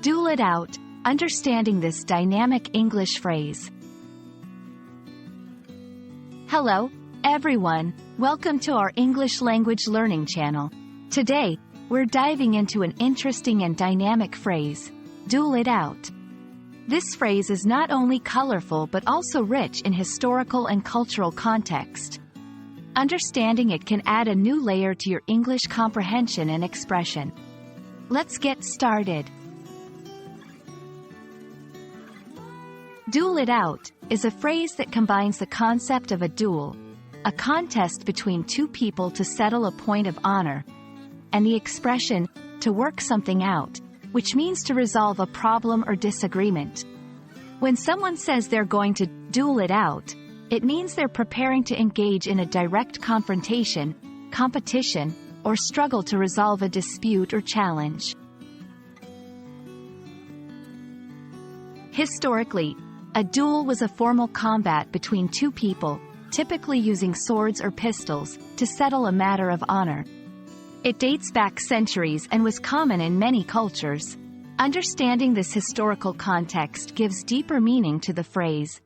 Duel it out, understanding this dynamic English phrase. Hello, everyone. Welcome to our English language learning channel. Today, we're diving into an interesting and dynamic phrase, duel it out. This phrase is not only colorful but also rich in historical and cultural context. Understanding it can add a new layer to your English comprehension and expression. Let's get started. Duel it out is a phrase that combines the concept of a duel, a contest between two people to settle a point of honor, and the expression, to work something out, which means to resolve a problem or disagreement. When someone says they're going to duel it out, it means they're preparing to engage in a direct confrontation, competition, or struggle to resolve a dispute or challenge. Historically, a duel was a formal combat between two people, typically using swords or pistols, to settle a matter of honor. It dates back centuries and was common in many cultures. Understanding this historical context gives deeper meaning to the phrase,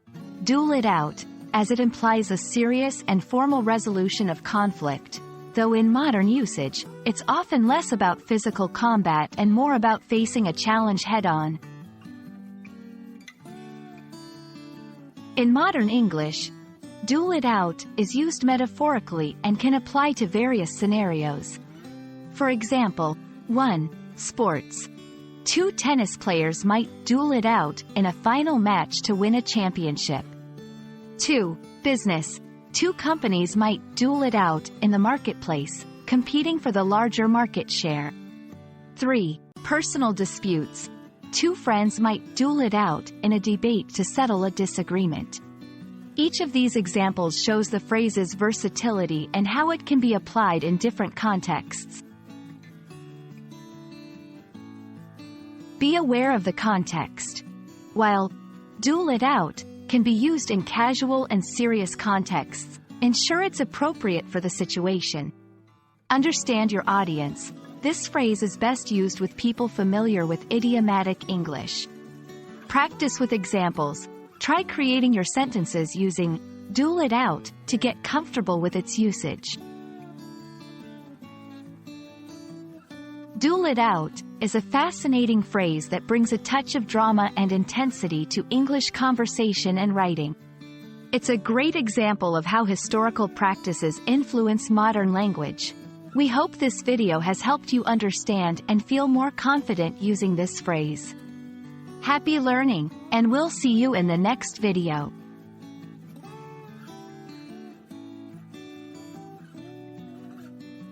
duel it out, as it implies a serious and formal resolution of conflict, though in modern usage, it's often less about physical combat and more about facing a challenge head-on. In modern English, duel it out is used metaphorically and can apply to various scenarios. For example, 1. Sports. Two tennis players might duel it out in a final match to win a championship. 2. Business. Two companies might duel it out in the marketplace, competing for the larger market share. 3. Personal disputes. Two friends might duel it out in a debate to settle a disagreement. Each of these examples shows the phrase's versatility and how it can be applied in different contexts. Be aware of the context. While duel it out can be used in casual and serious contexts, ensure it's appropriate for the situation. Understand your audience. This phrase is best used with people familiar with idiomatic English. Practice with examples. Try creating your sentences using duel it out to get comfortable with its usage. Duel it out is a fascinating phrase that brings a touch of drama and intensity to English conversation and writing. It's a great example of how historical practices influence modern language. We hope this video has helped you understand and feel more confident using this phrase. Happy learning, and we'll see you in the next video.